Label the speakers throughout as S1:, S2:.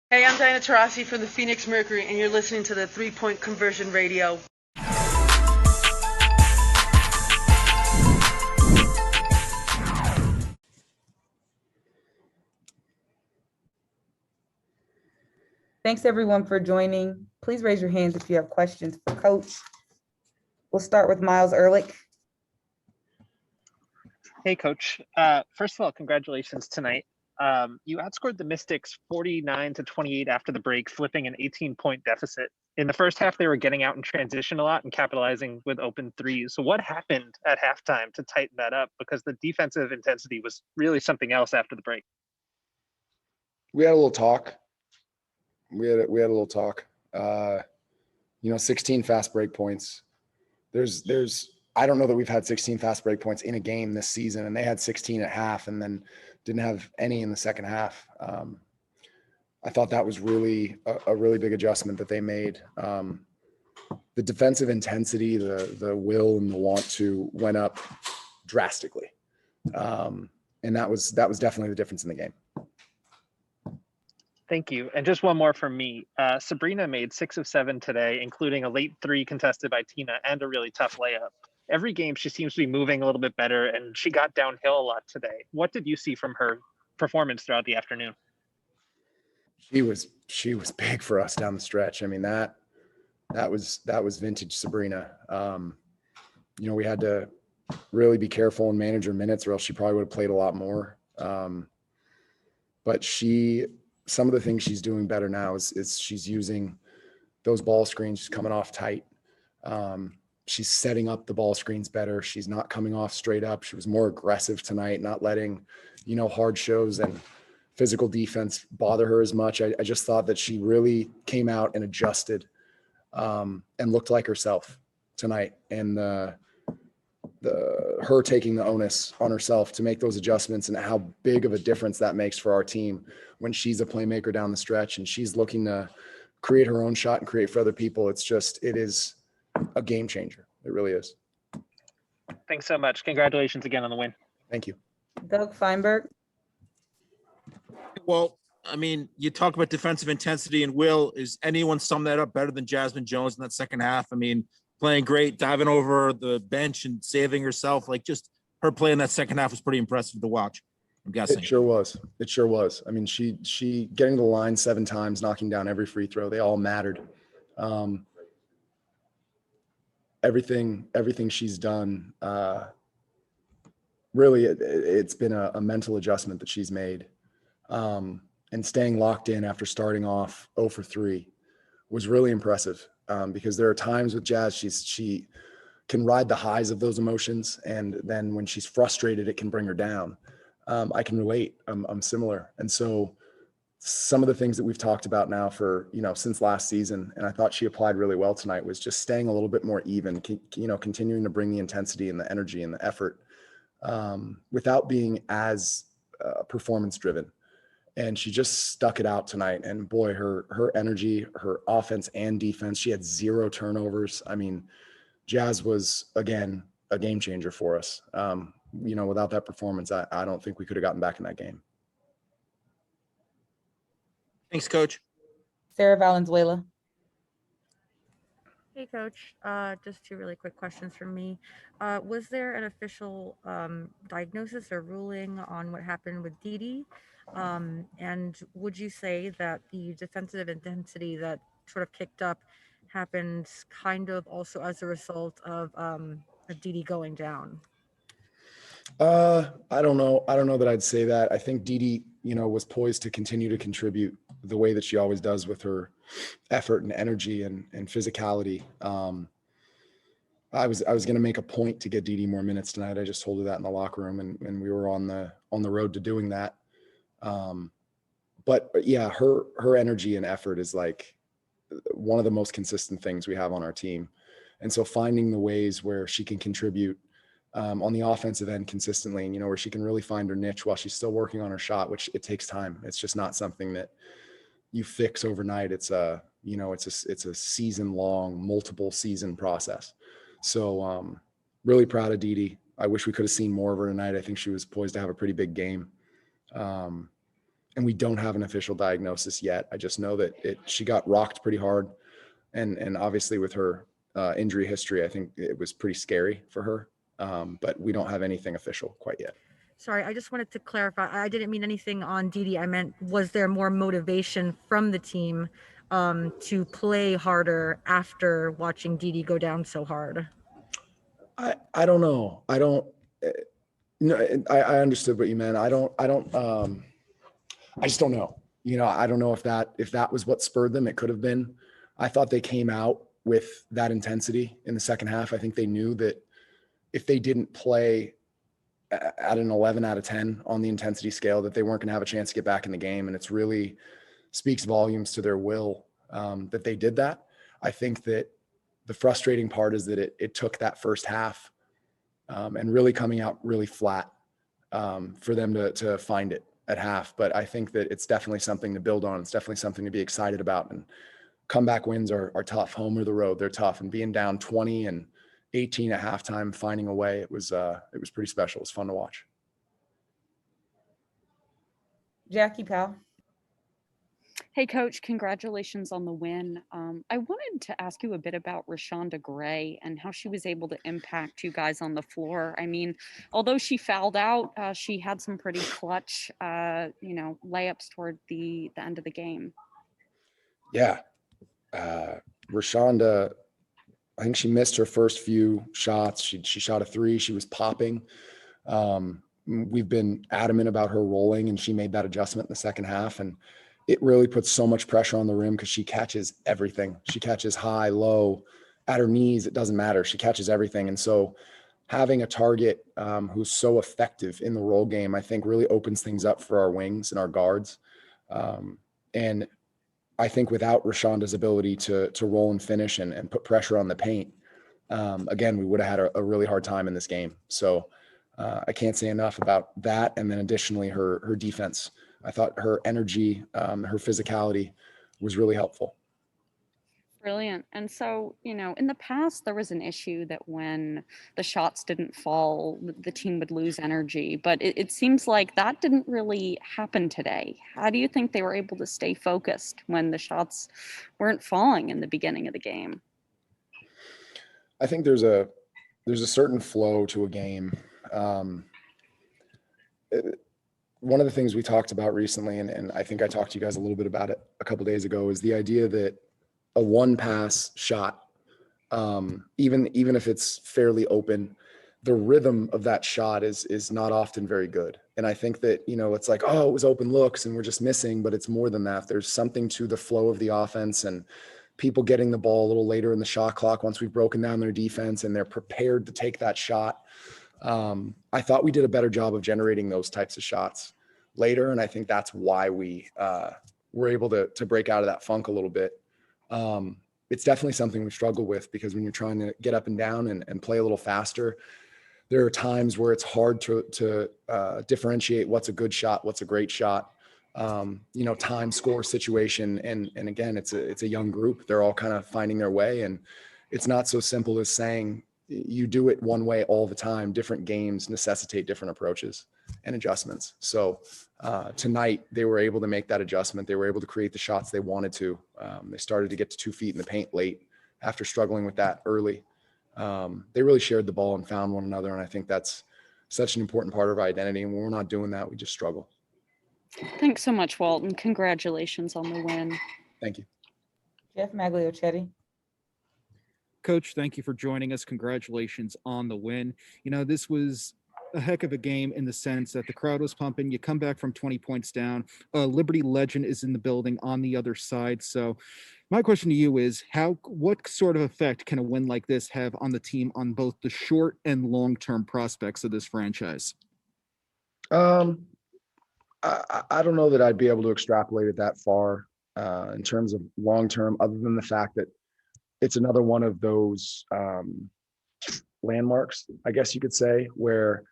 S1: Hey, I'm Diana Taurasi from the Phoenix Mercury, and you're listening to the 3-Point Conversion Radio.
S2: Thanks everyone for joining. Please raise your hands if you have questions for Coach. We'll start with Miles Ehrlich.
S3: Hey, Coach. First of all, congratulations tonight. You outscored the Mystics 49-28 after the break, flipping an 18-point deficit. In the first half, they were getting out in transition a lot and capitalizing with open threes. So what happened at halftime to tighten that up? Because the defensive intensity was really something else after the break.
S4: We had a little talk. We had a little talk. 16 fast break points. I don't know that we've had 16 fast break points in a game this season, and they had 16 at half and then didn't have any in the second half. I thought that was really a really big adjustment that they made. The defensive intensity, the will and the want to went up drastically. And that was definitely the difference in the game.
S3: Thank you. And just one more from me. Sabrina made 6 of 7 today, including a late 3 contested by Tina and a really tough layup. Every game she seems to be moving a little bit better, and she got downhill a lot today. What did you see from her performance throughout the afternoon?
S4: She was big for us down the stretch. I mean, that was vintage Sabrina. We had to really be careful and manage her minutes, or else she probably would have played a lot more. But some of the things she's doing better now is she's using those ball screens. She's coming off tight. She's setting up the ball screens better. She's not coming off straight up. She was more aggressive tonight, not letting, hard shows and physical defense bother her as much. I just thought that she really came out and adjusted and looked like herself tonight. And her taking the onus on herself to make those adjustments and how big of a difference that makes for our team when she's a playmaker down the stretch and she's looking to create her own shot and create for other people. It is a game changer. It really is.
S3: Thanks so much. Congratulations again on the win.
S4: Thank you.
S2: Doug Feinberg.
S5: Well, I mean, you talk about defensive intensity and will. Is anyone sum that up better than Jasmine Jones in that second half? I mean, playing great, diving over the bench and saving herself. Like, just her play in that second half was pretty impressive to watch, I'm guessing.
S4: It sure was. I mean, she getting to the line 7 times, knocking down every free throw. They all mattered. Everything she's done, really, it's been a mental adjustment that she's made. And staying locked in after starting off 0 for 3 was really impressive. Because there are times with Jazz, she can ride the highs of those emotions. And then when she's frustrated, it can bring her down. I can relate. I'm similar. And so some of the things that we've talked about now for, since last season, and I thought she applied really well tonight, was just staying a little bit more even, continuing to bring the intensity and the energy and the effort without being as performance driven. And she just stuck it out tonight. And boy, her energy, her offense and defense, she had 0 turnovers. I mean, Jazz was, again, a game changer for us. Without that performance, I don't think we could have gotten back in that game.
S5: Thanks, Coach.
S2: Sarah Valenzuela.
S6: Hey, Coach. Just 2 really quick questions from me. Was there an official diagnosis or ruling on what happened with Didi? And would you say that the defensive intensity that sort of kicked up happened kind of also as a result of Didi going down?
S4: I don't know. I don't know that I'd say that. I think Didi, was poised to continue to contribute the way that she always does with her effort and energy and physicality. I was going to make a point to get Didi more minutes tonight. I just told her that in the locker room, and we were on the road to doing that. But yeah, her energy and effort is like one of the most consistent things we have on our team. And so finding the ways where she can contribute on the offensive end consistently, and, where she can really find her niche while she's still working on her shot, which it takes time. It's just not something that you fix overnight. It's a season long, multiple season process. So really proud of Didi. I wish we could have seen more of her tonight. I think she was poised to have a pretty big game. and we don't have an official diagnosis yet. I just know that she got rocked pretty hard, and obviously with her injury history, I think it was pretty scary for her. But we don't have anything official quite yet.
S6: Sorry, I just wanted to clarify. I didn't mean anything on Didi. I meant, was there more motivation from the team to play harder after watching Didi go down so hard?
S4: I don't know. I don't. No, I understood what you meant. I just don't know. I don't know if that was what spurred them. It could have been. I thought they came out with that intensity in the second half. I think they knew that if they didn't play at an 11 out of 10 on the intensity scale, that they weren't going to have a chance to get back in the game. And it's really speaks volumes to their will that they did that. I think that the frustrating part is that it took that first half and really coming out really flat for them to find it at half. But I think that it's definitely something to build on. It's definitely something to be excited about. And comeback wins are tough. Home or the road, they're tough. And being down 20 and 18 at halftime, finding a way, it was pretty special. It was fun to watch.
S2: Jackie Powell.
S7: Hey, Coach, congratulations on the win. I wanted to ask you a bit about Rashonda Gray and how she was able to impact you guys on the floor. I mean, although she fouled out, she had some pretty clutch, layups toward the end of the game.
S4: Yeah. Rashonda, I think she missed her first few shots. She shot a 3. She was popping. We've been adamant about her rolling, and she made that adjustment in the second half. And it really puts so much pressure on the rim because she catches everything. She catches high, low, at her knees. It doesn't matter. She catches everything. And so having a target who's so effective in the roll game, I think really opens things up for our wings and our guards. And I think without Rashonda's ability to roll and finish and put pressure on the paint, again, we would have had a really hard time in this game. So I can't say enough about that. And then additionally, her defense. I thought her energy, her physicality was really helpful.
S7: Brilliant. And so, in the past, there was an issue that when the shots didn't fall, the team would lose energy. But it seems like that didn't really happen today. How do you think they were able to stay focused when the shots weren't falling in the beginning of the game?
S4: I think there's a certain flow to a game. One of the things we talked about recently, and I think I talked to you guys a little bit about it a couple of days ago, is the idea that a one pass shot, even if it's fairly open, the rhythm of that shot is not often very good. And I think that, it's like, oh, it was open looks and we're just missing, but it's more than that. There's something to the flow of the offense and people getting the ball a little later in the shot clock once we've broken down their defense and they're prepared to take that shot. I thought we did a better job of generating those types of shots later. And I think that's why we were able to break out of that funk a little bit. It's definitely something we struggle with because when you're trying to get up and down and play a little faster, there are times where it's hard to differentiate what's a good shot, what's a great shot, time, score, situation. And again, it's a young group. They're all kind of finding their way. And it's not so simple as saying you do it one way all the time. Different games necessitate different approaches and adjustments. So tonight they were able to make that adjustment. They were able to create the shots they wanted to. They started to get to 2 feet in the paint late after struggling with that early. They really shared the ball and found one another. And I think that's such an important part of our identity. And when we're not doing that, we just struggle.
S7: Thanks so much, Walt, and congratulations on the win.
S4: Thank you.
S2: Jeff Magliochetti.
S8: Coach, thank you for joining us. Congratulations on the win. This was a heck of a game in the sense that the crowd was pumping. You come back from 20 points down. Liberty legend is in the building on the other side. So my question to you is what sort of effect can a win like this have on the team on both the short and long-term prospects of this franchise?
S4: I don't know that I'd be able to extrapolate it that far in terms of long-term, other than the fact that it's another one of those landmarks, I guess you could say, where,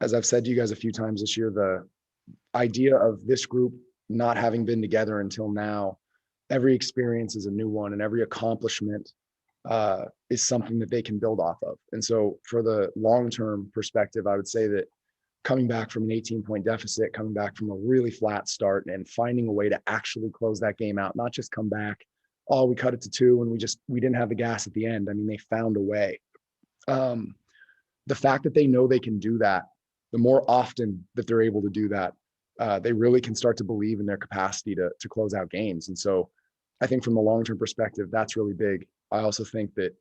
S4: as I've said to you guys a few times this year, the idea of this group not having been together until now, every experience is a new one and every accomplishment is something that they can build off of. And so for the long-term perspective, I would say that coming back from an 18-point deficit, coming back from a really flat start and finding a way to actually close that game out, not just come back, oh, we cut it to 2 and we didn't have the gas at the end. I mean, they found a way. The fact that they know they can do that, the more often that they're able to do that, they really can start to believe in their capacity to close out games. And so I think from the long-term perspective, that's really big. I also think that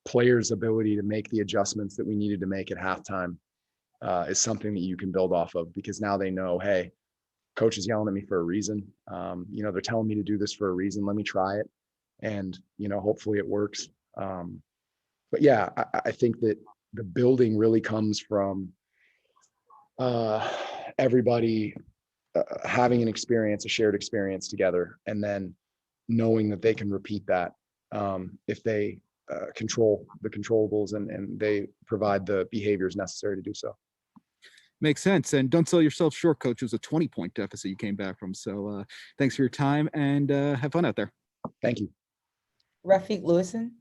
S4: players' ability to make the adjustments that we needed to make at halftime is something that you can build off of, because now they know, hey, coach is yelling at me for a reason. They're telling me to do this for a reason. Let me try it. And, hopefully it works. But yeah, I think that the building really comes from everybody having an experience, a shared experience together, and then knowing that they can repeat that if they control the controllables and they provide the behaviors necessary to do so.
S8: Makes sense. And don't sell yourself short, coach. It was a 20-point deficit you came back from. So thanks for your time and have fun out there.
S4: Thank you.
S2: Rafiq Lewison.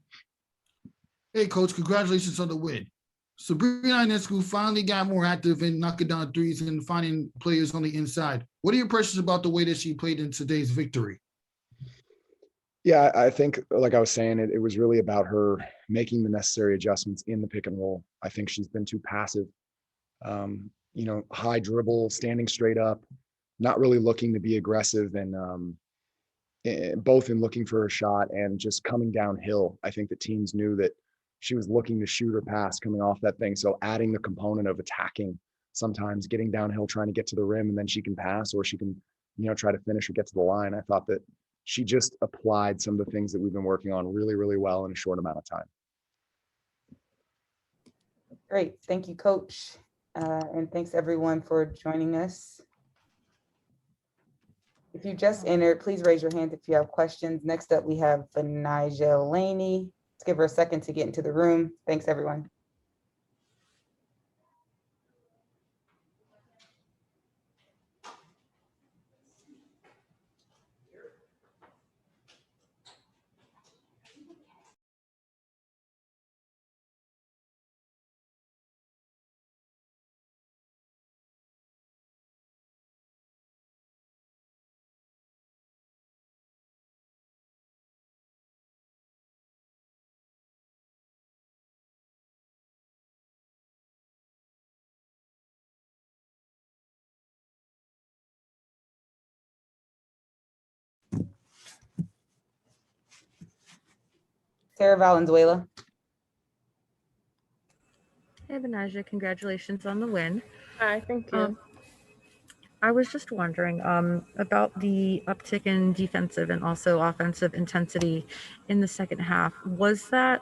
S9: Hey, coach, congratulations on the win. Sabrina Ionescu finally got more active in knocking down threes and finding players on the inside. What are your impressions about the way that she played in today's victory?
S4: Yeah, I think, like I was saying, it was really about her making the necessary adjustments in the pick and roll. I think she's been too passive. High dribble, standing straight up, not really looking to be aggressive, and both in looking for a shot and just coming downhill. I think the teams knew that she was looking to shoot or pass coming off that thing. So adding the component of attacking, sometimes getting downhill, trying to get to the rim, and then she can pass, or she can, try to finish or get to the line. I thought that she just applied some of the things that we've been working on really, really well in a short amount of time.
S2: Great. Thank you, coach. And thanks everyone for joining us. If you just entered, please raise your hand if you have questions. Next up, we have Laney. Let's give her a second to get into the room. Thanks, everyone. Sarah Valenzuela.
S6: Hey, Benaja, congratulations on the win.
S10: Hi, thank you.
S6: I was just wondering about the uptick in defensive and also offensive intensity in the second half. Was that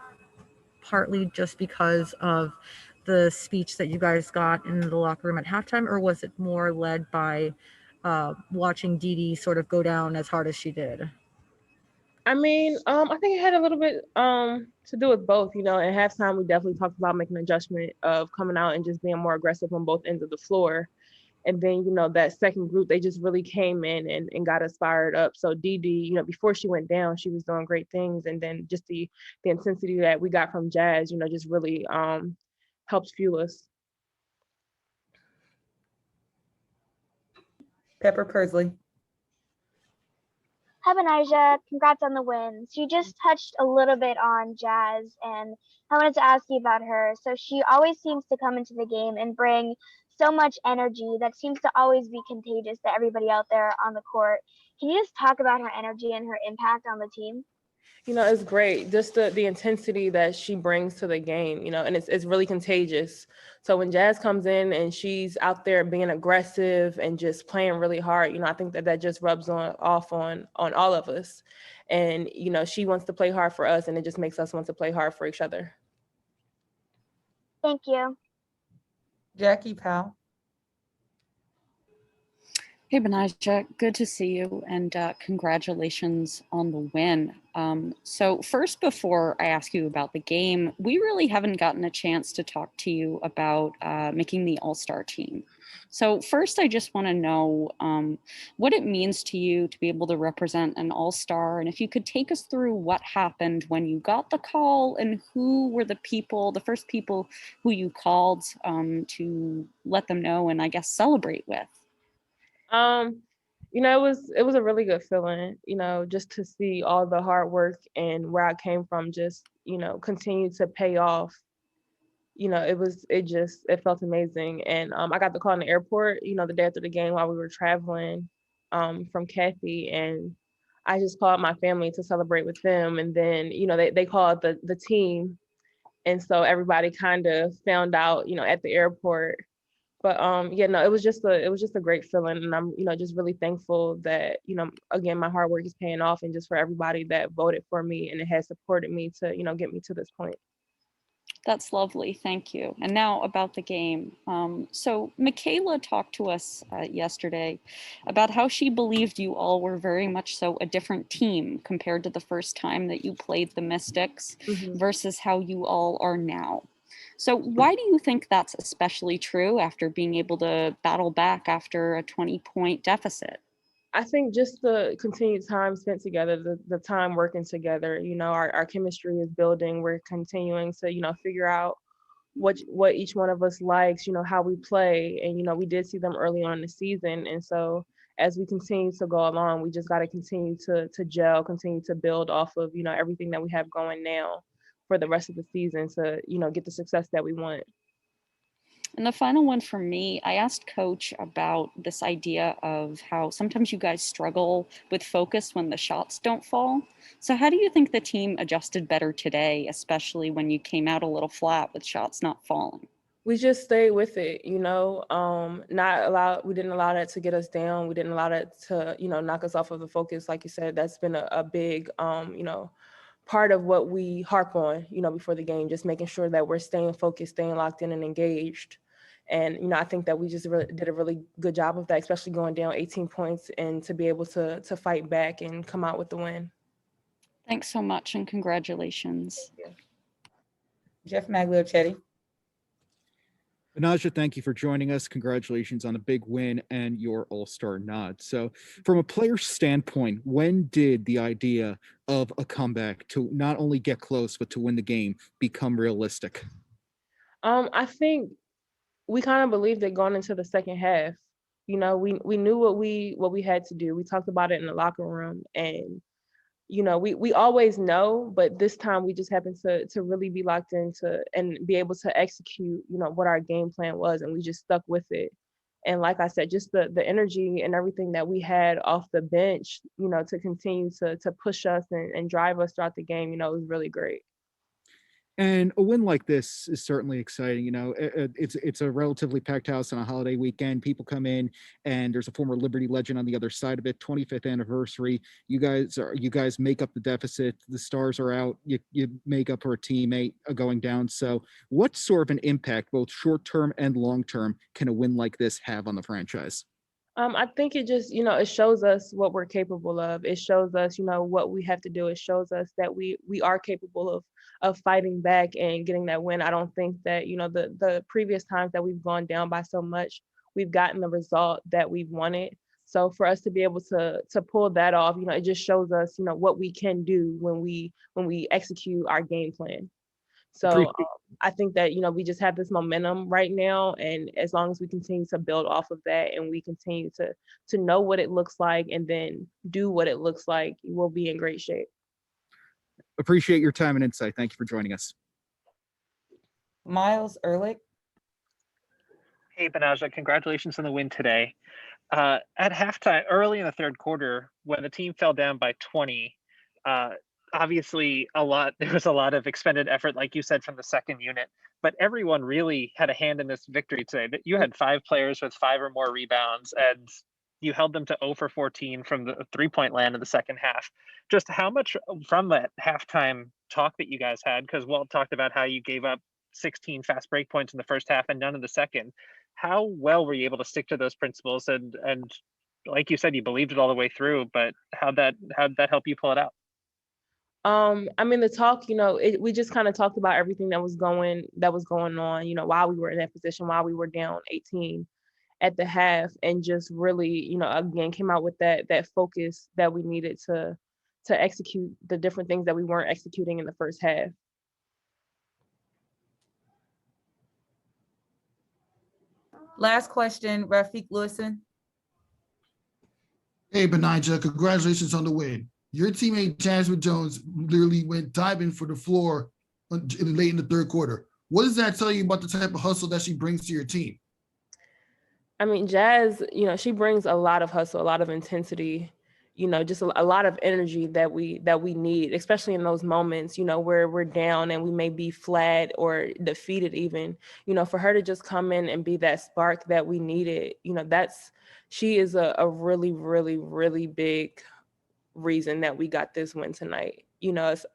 S6: partly just because of the speech that you guys got in the locker room at halftime, or was it more led by watching Dee Dee sort of go down as hard as she did?
S10: I mean, I think it had a little bit to do with both. At halftime, we definitely talked about making an adjustment of coming out and just being more aggressive on both ends of the floor. And then, that second group, they just really came in and got us fired up. So Dee Dee, before she went down, she was doing great things. And then just the intensity that we got from Jazz, just really helps fuel us.
S2: Pepper Pursley.
S11: Hi, Benija. Congrats on the win. So you just touched a little bit on Jazz, and I wanted to ask you about her. So she always seems to come into the game and bring so much energy that seems to always be contagious to everybody out there on the court. Can you just talk about her energy and her impact on the team?
S10: It's great. Just the intensity that she brings to the game, and it's really contagious. So when Jazz comes in and she's out there being aggressive and just playing really hard, I think that just rubs off on all of us. And, she wants to play hard for us, and it just makes us want to play hard for each other.
S11: Thank you.
S2: Jackie Powell.
S7: Hey, Benajah, good to see you, and congratulations on the win. So first, before I ask you about the game, we really haven't gotten a chance to talk to you about making the All-Star team. So first, I just want to know what it means to you to be able to represent an All-Star, and if you could take us through what happened when you got the call, and who were the people, the first people who you called to let them know and I guess celebrate with.
S10: Um, it was a really good feeling, just to see all the hard work and where I came from just, continue to pay off. It felt amazing. And I got the call in the airport, the day after the game while we were traveling from Kathy, and I just called my family to celebrate with them. And then, they called the team. And so everybody kind of found out, at the airport. But yeah, no, it was just a great feeling, and I'm just really thankful that again my hard work is paying off, and just for everybody that voted for me and it has supported me to get me to this point.
S7: That's lovely. Thank you. And now about the game. So Michaela talked to us yesterday about how she believed you all were very much so a different team compared to the first time that you played the Mystics
S10: Mhm.
S7: versus how you all are now. So why do you think that's especially true after being able to battle back after a 20-point deficit?
S10: I think just the continued time spent together, the time working together, our chemistry is building. We're continuing to, figure out what each one of us likes, how we play. And, we did see them early on in the season. And so as we continue to go along, we just got to continue to gel, continue to build off of, everything that we have going now for the rest of the season to, get the success that we want.
S7: And the final one for me, I asked Coach about this idea of how sometimes you guys struggle with focus when the shots don't fall. So, how do you think the team adjusted better today, especially when you came out a little flat with shots not falling?
S10: We just stayed with it, we didn't allow that to get us down. We didn't allow that to, knock us off of the focus. Like you said, that's been a big, part of what we harp on, before the game, just making sure that we're staying focused, staying locked in and engaged. And, I think that we just really did a really good job of that, especially going down 18 points and to be able to fight back and come out with the win.
S7: Thanks so much and congratulations.
S2: Jeff Magliochetti.
S8: Benajah, thank you for joining us. Congratulations on a big win and your All-Star nod. So from a player's standpoint, when did the idea of a comeback to not only get close, but to win the game become realistic?
S10: I think we kind of believed it going into the second half. We knew what we had to do. We talked about it in the locker room, and we always know, but this time we just happened to really be locked into and be able to execute, what our game plan was, and we just stuck with it. And like I said, just the energy and everything that we had off the bench, to continue to push us and drive us throughout the game, was really great.
S8: And a win like this is certainly exciting. It's a relatively packed house on a holiday weekend. People come in, and there's a former Liberty legend on the other side of it. 25th anniversary. You guys make up the deficit. The stars are out. You make up for a teammate going down. So, what sort of an impact, both short term and long term, can a win like this have on the franchise?
S10: I think it just, it shows us what we're capable of. It shows us, what we have to do. It shows us that we are capable of fighting back and getting that win. I don't think that, the previous times that we've gone down by so much, we've gotten the result that we've wanted. So for us to be able to pull that off, it just shows us, what we can do when we execute our game plan. So I think that, we just have this momentum right now. And as long as we continue to build off of that and we continue to know what it looks like and then do what it looks like, we'll be in great shape.
S8: Appreciate your time and insight. Thank you for joining us.
S2: Miles Ehrlich.
S3: Hey, Benajah, congratulations on the win today. At halftime, early in the third quarter, when the team fell down by 20, obviously there was a lot of expended effort, like you said, from the second unit, but everyone really had a hand in this victory today. That you had 5 players with 5 or more rebounds, and you held them to 0 for 14 from the 3-point land in the second half. Just how much from that halftime talk that you guys had, because Walt talked about how you gave up 16 fast break points in the first half and none in the second. How well were you able to stick to those principles and like you said, you believed it all the way through, but how'd that help you pull it out?
S10: I mean, the talk, we just kind of talked about everything that was going on, while we were in that position, while we were down 18 at the half, and just really, again, came out with that focus that we needed to execute the different things that we weren't executing in the first half.
S2: Last question, Rafiq Lewison.
S9: Hey, Benija, congratulations on the win. Your teammate Jasmine Jones literally went diving for the floor late in the third quarter. What does that tell you about the type of hustle that she brings to your team?
S10: I mean, Jazz, she brings a lot of hustle, a lot of intensity, just a lot of energy that we need, especially in those moments, where we're down and we may be flat or defeated even, for her to just come in and be that spark that we needed, she is a really, really, really big reason that we got this win tonight, as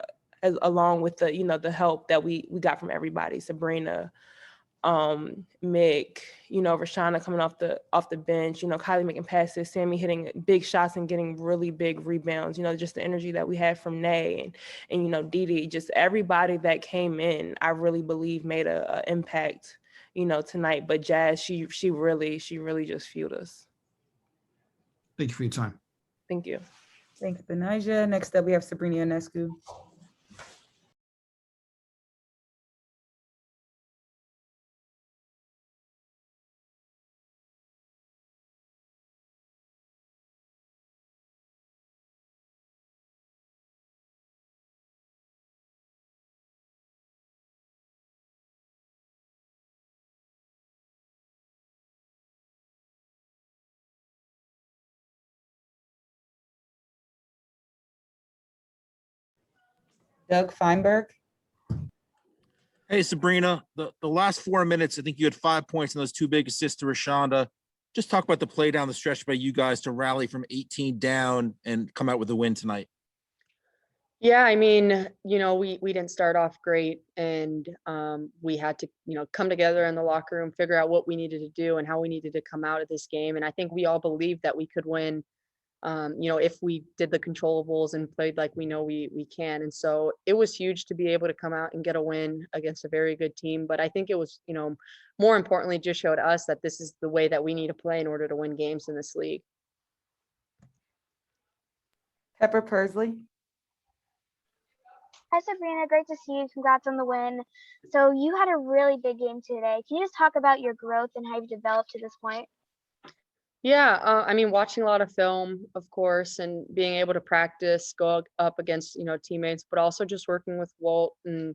S10: along with the help that we got from everybody, Sabrina, Mick, Rashana coming off the bench, Kylie making passes, Sammy hitting big shots and getting really big rebounds, just the energy that we had from Nay and Didi, just everybody that came in, I really believe made a impact, tonight. But Jazz, she really just fueled us.
S9: Thank you for your time.
S10: Thank you.
S2: Thanks, Benija. Next up, we have Sabrina Ionescu. Doug Feinberg.
S5: Hey, Sabrina, the last 4 minutes, I think you had 5 points in those two big assists to Rashonda. Just talk about the play down the stretch by you guys to rally from 18 down and come out with a win tonight.
S12: Yeah, I mean, we didn't start off great, and we had to, come together in the locker room, figure out what we needed to do and how we needed to come out of this game. And I think we all believed that we could win, if we did the controllables and played like we know we can. And so it was huge to be able to come out and get a win against a very good team. But I think it was, more importantly, just showed us that this is the way that we need to play in order to win games in this league.
S2: Pepper Pursley.
S11: Hi, Sabrina. Great to see you. Congrats on the win. So you had a really big game today. Can you just talk about your growth and how you've developed to this point?
S12: Yeah, I mean, watching a lot of film, of course, and being able to practice, go up against, teammates, but also just working with Walt and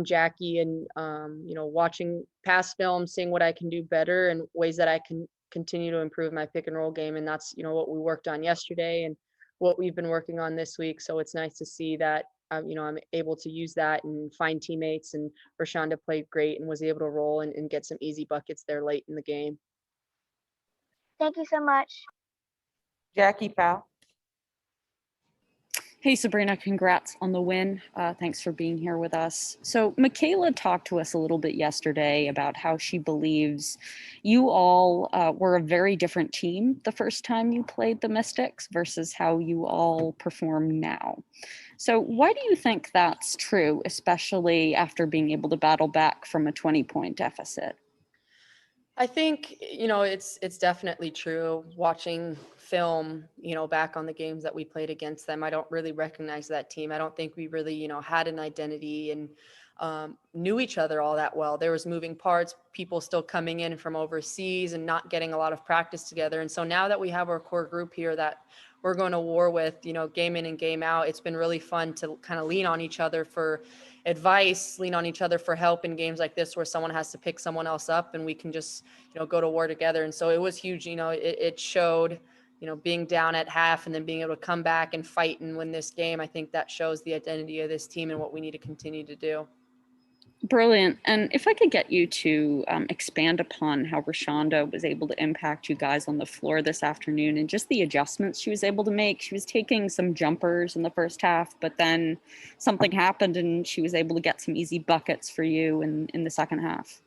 S12: Jackie and, watching past film, seeing what I can do better and ways that I can continue to improve my pick and roll game. And that's, what we worked on yesterday and what we've been working on this week. So it's nice to see that, I'm able to use that and find teammates, and Rashonda played great and was able to roll and get some easy buckets there late in the game.
S11: Thank you so much.
S2: Jackie Powell.
S7: Hey, Sabrina, congrats on the win. Thanks for being here with us. So Michaela talked to us a little bit yesterday about how she believes you all were a very different team the first time you played the Mystics versus how you all perform now. So why do you think that's true, especially after being able to battle back from a 20-point deficit?
S12: I think, it's definitely true. Watching film, back on the games that we played against them, I don't really recognize that team. I don't think we really, had an identity and knew each other all that well. There was moving parts, people still coming in from overseas and not getting a lot of practice together. And so now that we have our core group here that we're going to war with, game in and game out, it's been really fun to kind of lean on each other for advice, lean on each other for help in games like this where someone has to pick someone else up and we can just, go to war together. And so it was huge, it showed, being down at half and then being able to come back and fight and win this game. I think that shows the identity of this team and what we need to continue to do.
S7: Brilliant. And if I could get you to expand upon how Rashonda was able to impact you guys on the floor this afternoon and just the adjustments she was able to make. She was taking some jumpers in the first half, but then something happened and she was able to get some easy buckets for you in the second half.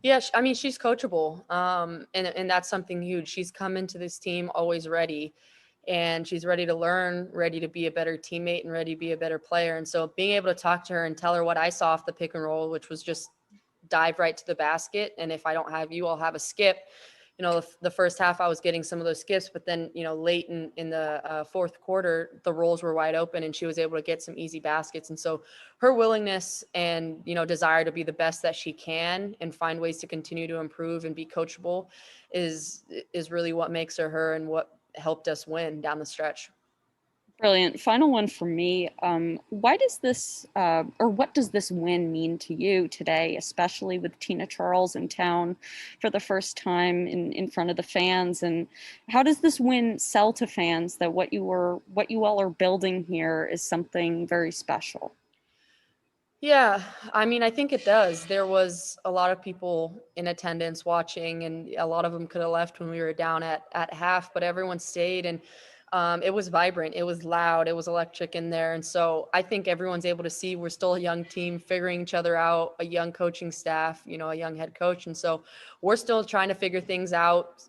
S12: Yeah, I mean, she's coachable, and that's something huge. She's come into this team always ready, and she's ready to learn, ready to be a better teammate, and ready to be a better player. And so being able to talk to her and tell her what I saw off the pick and roll, which was just dive right to the basket, and if I don't have you, I'll have a skip. The first half I was getting some of those skips, but then, late in the fourth quarter, the rolls were wide open and she was able to get some easy baskets. And so her willingness and, desire to be the best that she can and find ways to continue to improve and be coachable is really what makes her her and what helped us win down the stretch.
S7: Brilliant. Final one for me. Why does this, or what does this win mean to you today, especially with Tina Charles in town for the first time in front of the fans? And how does this win sell to fans that what you all are building here is something very special?
S12: Yeah, I mean, I think it does. There was a lot of people in attendance watching, and a lot of them could have left when we were down at half, but everyone stayed, and it was vibrant, it was loud, it was electric in there. And so I think everyone's able to see we're still a young team figuring each other out, a young coaching staff, a young head coach. And so we're still trying to figure things out,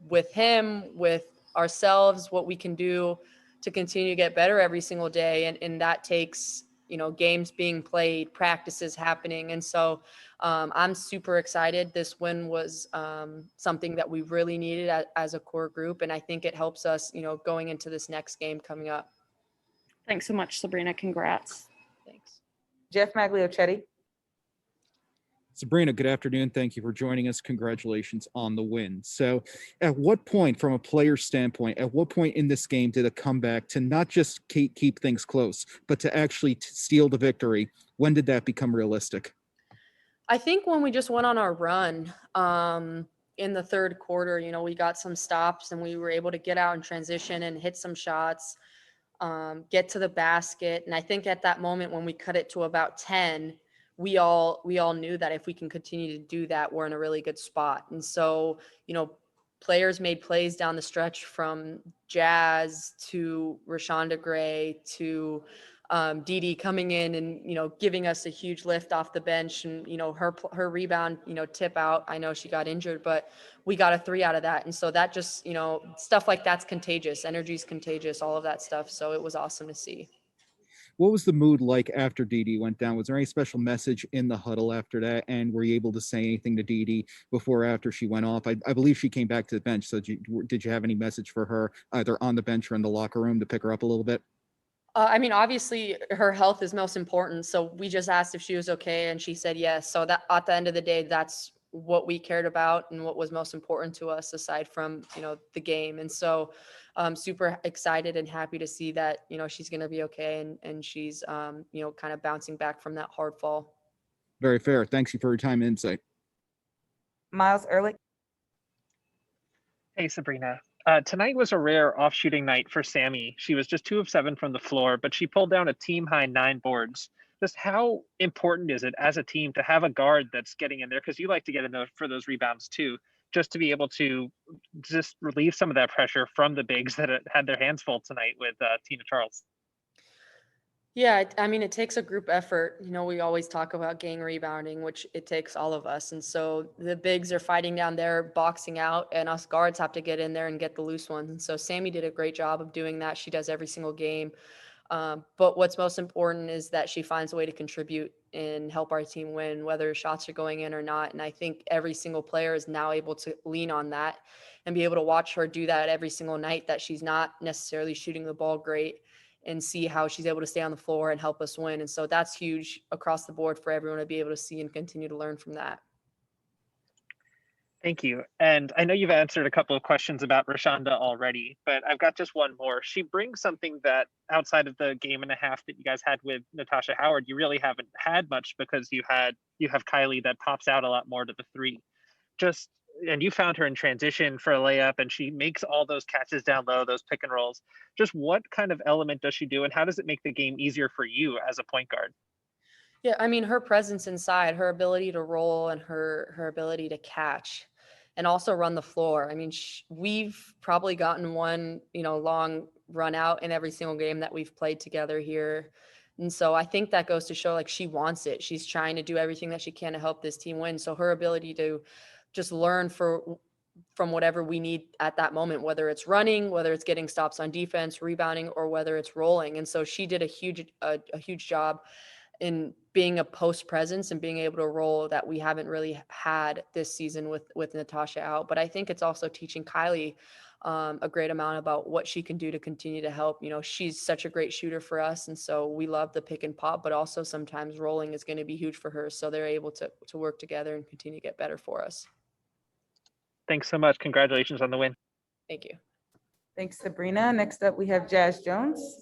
S12: with him, with ourselves, what we can do to continue to get better every single day. And that takes games being played, practices happening. And so I'm super excited. This win was something that we really needed as a core group. And I think it helps us, going into this next game coming up.
S7: Thanks so much, Sabrina. Congrats.
S12: Thanks.
S2: Jeff Magliochetti.
S8: Sabrina, good afternoon. Thank you for joining us. Congratulations on the win. So at what point, from a player standpoint, at what point in this game did it come back to not just keep things close, but to actually steal the victory? When did that become realistic?
S12: I think when we just went on our run in the third quarter, we got some stops and we were able to get out in transition and hit some shots, get to the basket. And I think at that moment when we cut it to about 10, we all knew that if we can continue to do that, we're in a really good spot. And so, players made plays down the stretch from Jazz to Rashonda Gray to Dee coming in and, giving us a huge lift off the bench and, her rebound, tip out. I know she got injured, but we got a 3 out of that. And so that just, stuff like that's contagious. Energy is contagious, all of that stuff. So it was awesome to see.
S8: What was the mood like after Dee went down? Was there any special message in the huddle after that? And were you able to say anything to Dee before or after she went off? I believe she came back to the bench. So did you have any message for her either on the bench or in the locker room to pick her up a little bit?
S12: I mean, obviously her health is most important. So we just asked if she was okay and she said yes. So that at the end of the day, that's what we cared about and what was most important to us aside from, the game. And so I'm super excited and happy to see that, she's going to be okay. And she's, kind of bouncing back from that hard fall.
S8: Very fair. Thanks you for your time and insight.
S2: Miles Ehrlich.
S3: Hey, Sabrina. Tonight was a rare off-shooting night for Sammy. She was just 2 of 7 from the floor, but she pulled down a team-high 9 boards. Just how important is it as a team to have a guard that's getting in there? Because you like to get in there for those rebounds too, just to be able to just relieve some of that pressure from the bigs that had their hands full tonight with Tina Charles.
S12: Yeah, I mean, it takes a group effort. We always talk about gang rebounding, which it takes all of us. And so the bigs are fighting down there, boxing out, and us guards have to get in there and get the loose ones. And so Sammy did a great job of doing that. She does every single game. But what's most important is that she finds a way to contribute and help our team win, whether shots are going in or not. And I think every single player is now able to lean on that and be able to watch her do that every single night, that she's not necessarily shooting the ball great, and see how she's able to stay on the floor and help us win. And so that's huge across the board for everyone to be able to see and continue to learn from that.
S3: Thank you. And I know you've answered a couple of questions about Rashonda already, but I've got just one more. She brings something that outside of the game and a half that you guys had with Natasha Howard, you really haven't had much, because you have Kylie that pops out a lot more to the 3. And you found her in transition for a layup, and she makes all those catches down low, those pick and rolls. Just what kind of element does she do, and how does it make the game easier for you as a point guard?
S12: Yeah, I mean, her presence inside, her ability to roll, and her ability to catch and also run the floor. I mean, we've probably gotten one, long run out in every single game that we've played together here And so I think that goes to show like she wants it. She's trying to do everything that she can to help this team win. So her ability to just learn from whatever we need at that moment, whether it's running, whether it's getting stops on defense, rebounding, or whether it's rolling. And so she did a huge job in being a post presence and being able to roll that we haven't really had this season with Natasha out. But I think it's also teaching Kylie a great amount about what she can do to continue to help. You know, she's such a great shooter for us. And so we love the pick and pop, but also sometimes rolling is going to be huge for her. So they're able to work together and continue to get better for us.
S3: Thanks so much. Congratulations on the win.
S12: Thank you.
S2: Thanks, Sabrina. Next up, we have Jazz Jones.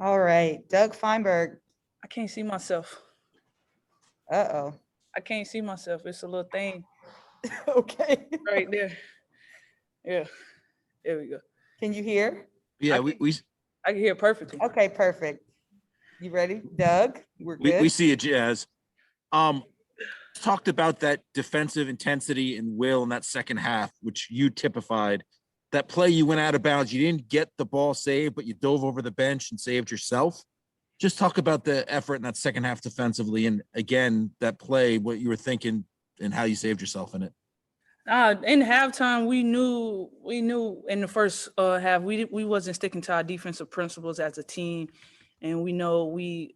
S2: All right, Doug Feinberg.
S13: I can't see myself.
S2: Uh-oh.
S13: I can't see myself. It's a little thing
S2: Okay.
S13: right there. Yeah, there we go.
S2: Can you hear?
S5: Yeah,
S13: I can hear perfectly.
S2: Okay, perfect. You ready, Doug? We're good.
S5: we see it, Jazz. Talked about that defensive intensity and will in that second half, which you typified. That play, you went out of bounds. You didn't get the ball saved, but you dove over the bench and saved yourself. Just talk about the effort in that second half defensively. And again, that play, what you were thinking and how you saved yourself in it.
S13: In halftime, we knew in the first half, we wasn't sticking to our defensive principles as a team. And we know we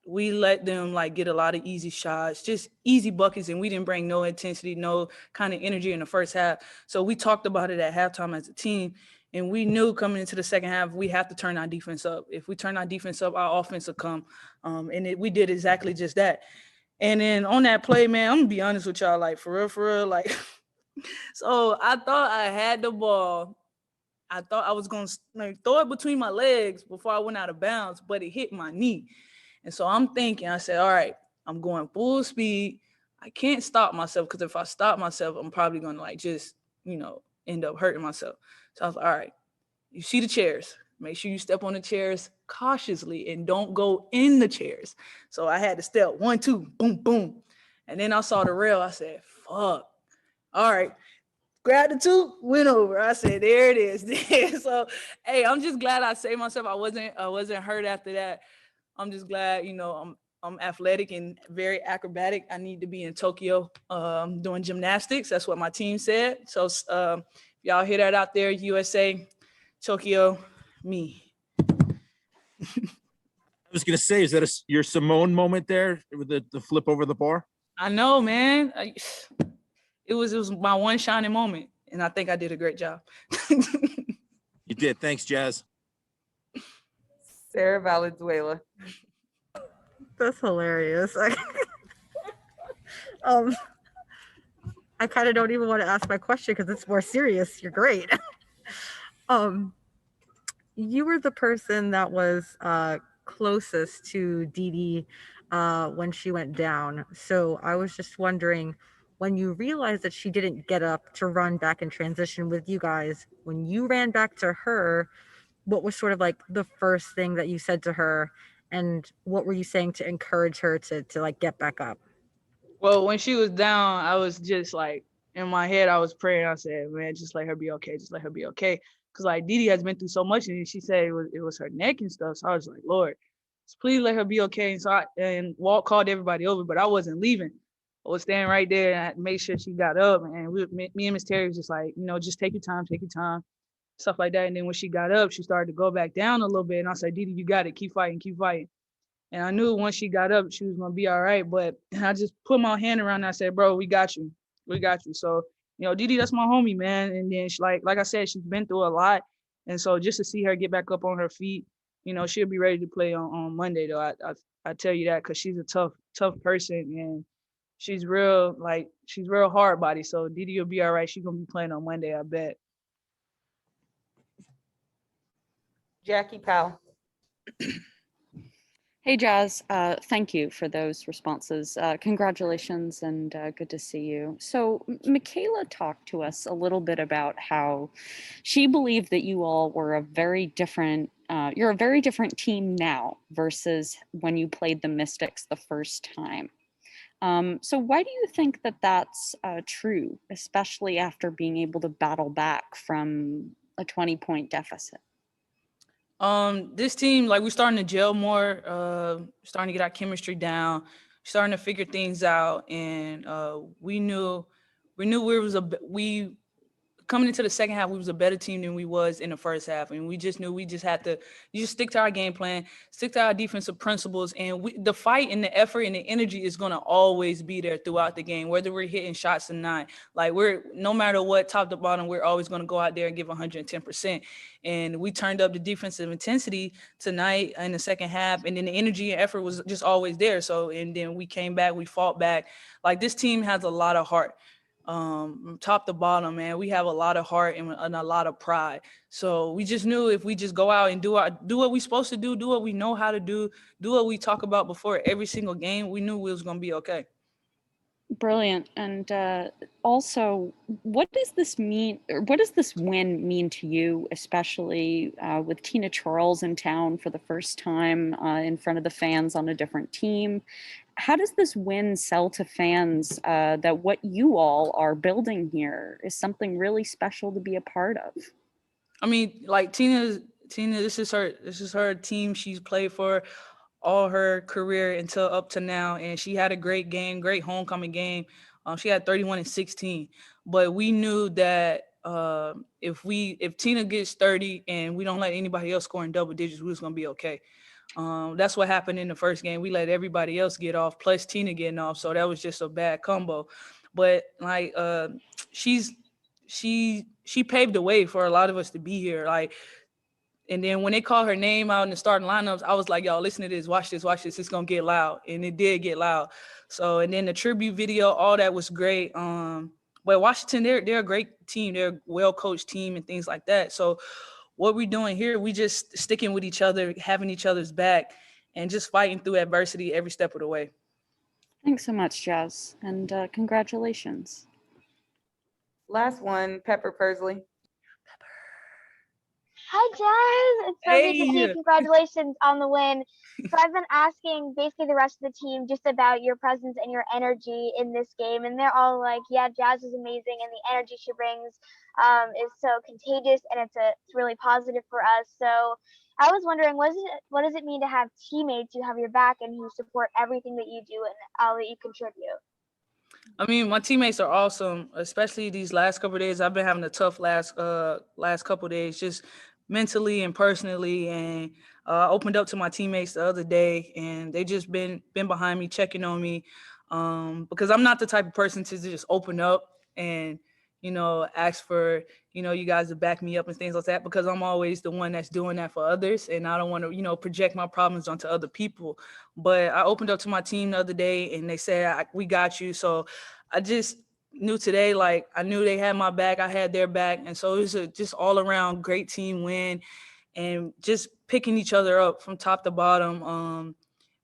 S13: let them like get a lot of easy shots, just easy buckets, and we didn't bring no intensity, no kind of energy in the first half. So we talked about it at halftime as a team, and we knew coming into the second half, we have to turn our defense up. If we turn our defense up, our offense will come. We did exactly just that. And then on that play, man, I'm gonna be honest with y'all, like for real, like, so I thought I had the ball. I thought I was gonna throw it between my legs before I went out of bounds, but it hit my knee. And so I'm thinking, I said, all right, I'm going full speed. I can't stop myself because if I stop myself, I'm probably going to like just, end up hurting myself. So I was like, all right, you see the chairs. Make sure you step on the chairs cautiously and don't go in the chairs. So I had to step 1, 2, boom, boom. And then I saw the rail. I said, fuck. All right. Grabbed the 2, went over. I said, there it is. So, hey, I'm just glad I saved myself. I wasn't hurt after that. I'm just glad, I'm athletic and very acrobatic. I need to be in Tokyo doing gymnastics. That's what my team said. So if y'all hear that out there, USA, Tokyo, me.
S5: I was going to say, is that your Simone moment there with the flip over the bar?
S13: I know, man. It was my one shining moment, and I think I did a great job.
S5: You did. Thanks, Jazz.
S2: Sarah Valenzuela.
S6: That's hilarious. I kind of don't even want to ask my question because it's more serious. You're great. You were the person that was closest to Dee Dee when she went down. So I was just wondering, when you realized that she didn't get up to run back in transition with you guys, when you ran back to her, what was sort of like the first thing that you said to her, and what were you saying to encourage her to like get back up?
S13: Well, when she was down, I was just like in my head, I was praying. I said, "Man, just let her be okay. Just let her be okay." Because like Didi has been through so much, and she said it was her neck and stuff. So I was like, "Lord, just please let her be okay." And so Walt called everybody over, but I wasn't leaving. I was staying right there and I made sure she got up. And me and Miss Terry was just like, just take your time, stuff like that. And then when she got up, she started to go back down a little bit. And I said, "Didi, you got it. Keep fighting, keep fighting." And I knew once she got up, she was gonna be all right. But I just put my hand around her. I said, "Bro, we got you. We got you." So, Didi, that's my homie, man. And then she, like I said, she's been through a lot. And so just to see her get back up on her feet, she'll be ready to play on Monday though. I tell you that because she's a tough person and she's real hard body. So Didi will be all right. She's gonna be playing on Monday, I bet.
S2: Jackie Powell.
S7: Hey, Jazz. Thank you for those responses. Congratulations and good to see you. So Michaela talked to us a little bit about how she believed that you all were you're a very different team now versus when you played the Mystics the first time. So why do you think that that's true, especially after being able to battle back from a 20-point deficit?
S13: This team, like we're starting to gel more, starting to get our chemistry down, starting to figure things out, and we knew we coming into the second half, we was a better team than we was in the first half. And we just knew we just had to just stick to our game plan, stick to our defensive principles. And the fight and the effort and the energy is going to always be there throughout the game, whether we're hitting shots or not. Like no matter what, top to bottom, we're always going to go out there and give 110%. And we turned up the defensive intensity tonight in the second half. And then the energy and effort was just always there. So, and then we came back, we fought back. Like this team has a lot of heart. Top to bottom, man, we have a lot of heart and a lot of pride. So we just knew if we just go out and do what we're supposed to do what we know how to do what we talk about before every single game, we knew we was going to be okay.
S7: Brilliant. And also, what does this mean, or what does this win mean to you, especially with Tina Charles in town for the first time in front of the fans on a different team? How does this win sell to fans that what you all are building here is something really special to be a part of?
S13: I mean, like Tina, this is her team she's played for all her career until up to now, and she had a great game, great homecoming game. She had 31 and 16, but we knew that if Tina gets 30 and we don't let anybody else score in double digits, we was gonna be okay. That's what happened in the first game. We let everybody else get off, plus Tina getting off, so that was just a bad combo. But like she paved the way for a lot of us to be here. Like, and then when they called her name out in the starting lineups, I was like, y'all, listen to this, watch this, it's gonna get loud. And it did get loud. So, and then the tribute video, all that was great. But Washington, they're a great team, they're a well-coached team and things like that. So what we're doing here, we just sticking with each other, having each other's back, and just fighting through adversity every step of the way.
S7: Thanks so much, Jazz, and congratulations.
S2: Last one, Pepper Pursley.
S11: Hi, Jazz. It's so good to see you.
S13: Hey.
S11: Congratulations on the win. So I've been asking basically the rest of the team just about your presence and your energy in this game, and they're all like, "Yeah, Jazz is amazing, and the energy she brings is so contagious, and it's really positive for us." So I was wondering, what does it mean to have teammates who have your back and who support everything that you do and all that you contribute?
S13: I mean, my teammates are awesome, especially these last couple of days. I've been having a tough last couple of days, just mentally and personally. And I opened up to my teammates the other day, and they just been behind me, checking on me, because I'm not the type of person to just open up and ask for you guys to back me up and things like that, because I'm always the one that's doing that for others, and I don't want to project my problems onto other people. But I opened up to my team the other day, and they said, we got you. So I just knew today, like, I knew they had my back, I had their back. And so it was a just all around great team win, and just picking each other up from top to bottom.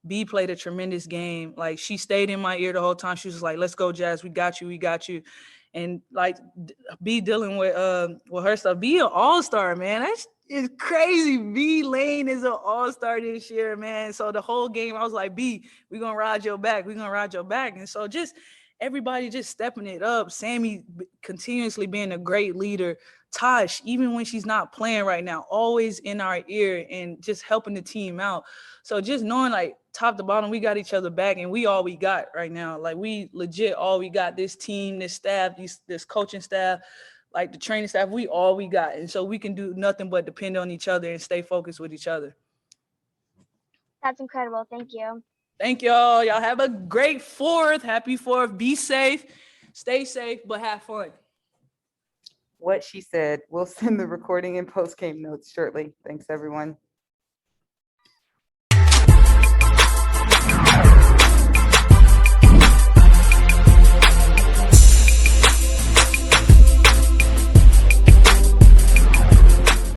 S13: B played a tremendous game. Like, she stayed in my ear the whole time. She was like, "Let's go, Jazz. We got you." And like B dealing with her stuff. B an all-star, man. is crazy. B Lane is an all-star this year, man. So the whole game, I was like, B, we're gonna ride your back. We're gonna ride your back. And so just everybody just stepping it up. Sammy continuously being a great leader. Tosh, even when she's not playing right now, always in our ear and just helping the team out. So just knowing like top to bottom, we got each other back and we all we got right now. Like we legit all we got, this team, this staff, this coaching staff, like the training staff, we all we got. And so we can do nothing but depend on each other and stay focused with each other.
S11: That's incredible. Thank you.
S13: Thank y'all. Y'all have a great 4th. Happy 4th. Be safe. Stay safe, but have fun.
S2: What she said. We'll send the recording and post game notes shortly. Thanks, everyone.